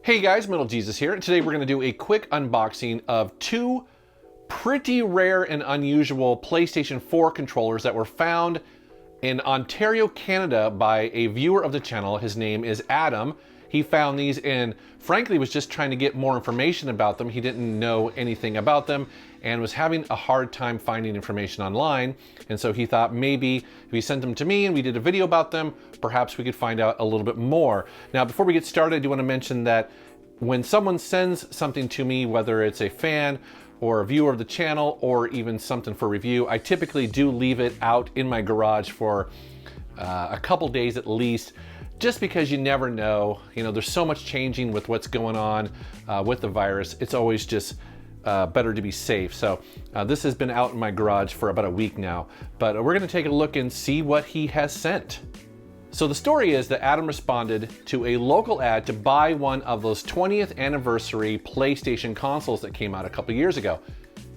Hey guys, MetalJesus here, and today we're going to do a quick unboxing of two pretty rare and unusual PlayStation 4 controllers that were found in Ontario, Canada by a viewer of the channel. His name is Adam. He found these and frankly was just trying to get more information about them. He didn't know anything about them and was having a hard time finding information online. And so he thought maybe if he sent them to me and we did a video about them, perhaps we could find out a little bit more. Now, before we get started, I do want to mention that when someone sends something to me, whether it's a fan or a viewer of the channel or even something for review, I typically do leave it out in my garage for a couple days at least, just because you never know. You know, there's so much changing with what's going on with the virus. It's always just better to be safe. So this has been out in my garage for about a week now, but we're gonna take a look and see what he has sent. So the story is that Adam responded to a local ad to buy one of those 20th anniversary PlayStation consoles that came out a couple years ago.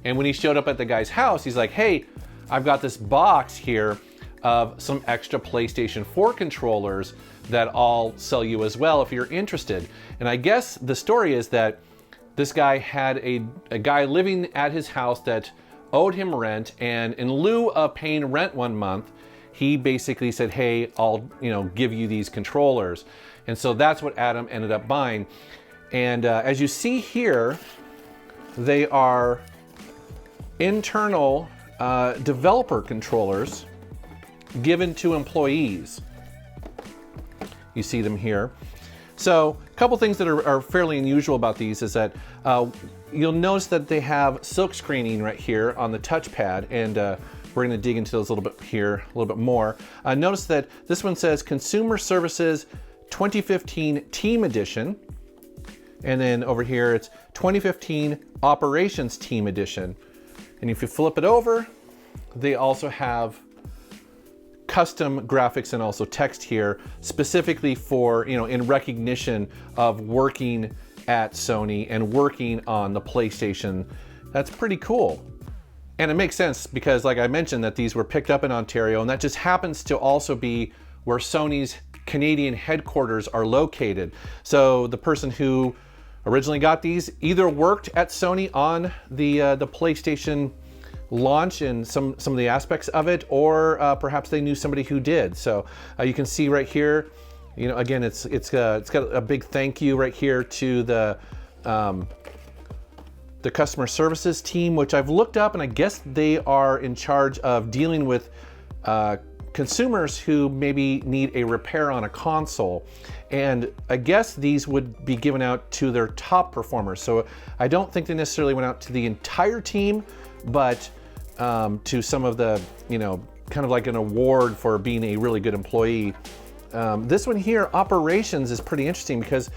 And when he showed up at the guy's house, he's like, hey, I've got this box here of some extra PlayStation 4 controllers that I'll sell you as well if you're interested. And I guess the story is that this guy had a guy living at his house that owed him rent, and in lieu of paying rent one month, he basically said, hey, I'll give you these controllers. And so that's what Adam ended up buying. And as you see here, they are internal developer controllers given to employees. You see them here. So a couple things that are fairly unusual about these is that you'll notice that they have silk screening right here on the touchpad, and we're going to dig into those a little bit here, a little bit more. Notice that this one says Consumer Services 2015 Team Edition, and then over here it's 2015 Operations Team Edition. And if you flip it over, they also have custom graphics and also text here, specifically for, in recognition of working at Sony and working on the PlayStation. That's pretty cool. And it makes sense because, like I mentioned, that these were picked up in Ontario, and that just happens to also be where Sony's Canadian headquarters are located. So the person who originally got these either worked at Sony on the PlayStation launch and some of the aspects of it, or perhaps they knew somebody who did. So you can see right here, again, it's got a big thank you right here to the customer services team, which I've looked up, and I guess they are in charge of dealing with consumers who maybe need a repair on a console. And I guess these would be given out to their top performers. So I don't think they necessarily went out to the entire team, but to some of the, kind of like an award for being a really good employee. This one here, operations, is pretty interesting because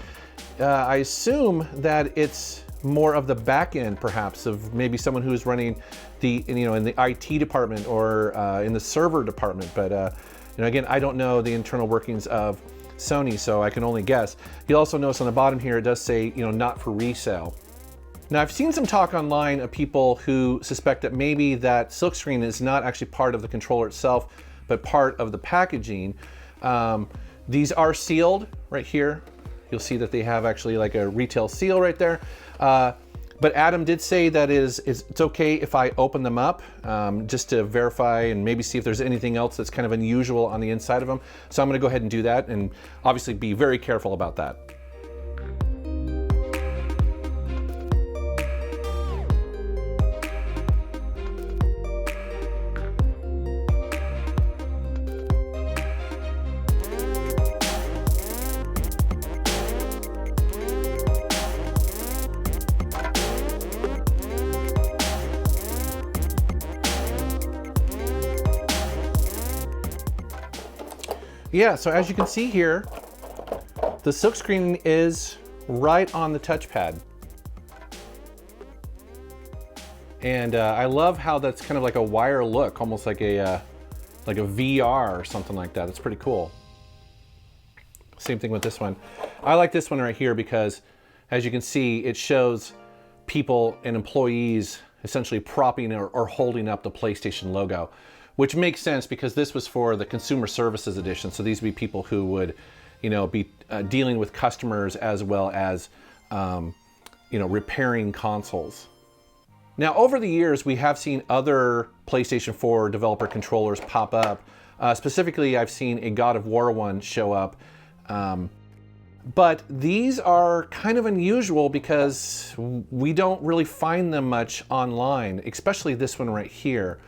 I assume that it's more of the back end, perhaps, of maybe someone who's running the, in the IT department or in the server department. But again, I don't know the internal workings of Sony, so I can only guess. You'll also notice on the bottom here, it does say, not for resale. Now, I've seen some talk online of people who suspect that maybe that silkscreen is not actually part of the controller itself, but part of the packaging. These are sealed right here. You'll see that they have actually like a retail seal right there. But Adam did say that it's okay if I open them up just to verify and maybe see if there's anything else that's kind of unusual on the inside of them. So I'm going to go ahead and do that, and obviously be very careful about that. Yeah, so as you can see here, the silk screening is right on the touchpad. And I love how that's kind of like a wire look, almost like a VR or something like that. It's pretty cool. Same thing with this one. I like this one right here because, as you can see, it shows people and employees essentially propping or holding up the PlayStation logo, which makes sense because this was for the Consumer Services Edition. So these would be people who would, be dealing with customers as well as repairing consoles. Now, over the years, we have seen other PlayStation 4 developer controllers pop up. Specifically, I've seen a God of War one show up. But these are kind of unusual because we don't really find them much online, especially this one right here.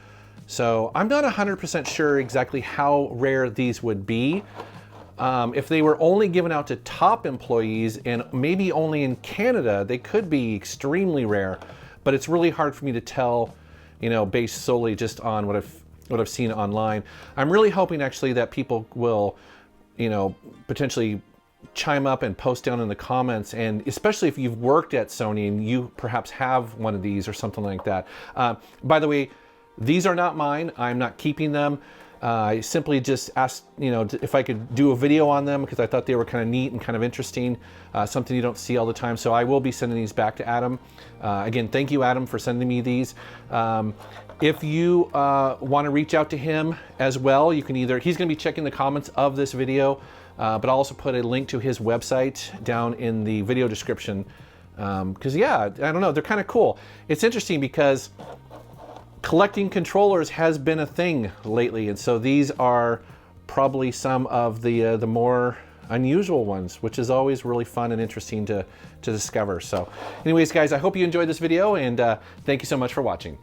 So I'm not 100% sure exactly how rare these would be. If they were only given out to top employees and maybe only in Canada, they could be extremely rare, but it's really hard for me to tell, based solely just on what I've seen online. I'm really hoping actually that people will, potentially chime up and post down in the comments, and especially if you've worked at Sony and you perhaps have one of these or something like that. By the way, these are not mine. I'm not keeping them. I simply just asked, if I could do a video on them because I thought they were kind of neat and kind of interesting, something you don't see all the time. So I will be sending these back to Adam. Again, thank you, Adam, for sending me these. If you want to reach out to him as well, you can he's going to be checking the comments of this video, but I'll also put a link to his website down in the video description. Because yeah, I don't know, they're kind of cool. It's interesting because collecting controllers has been a thing lately, and so these are probably some of the more unusual ones, which is always really fun and interesting to discover. So anyways, guys, I hope you enjoyed this video, and thank you so much for watching.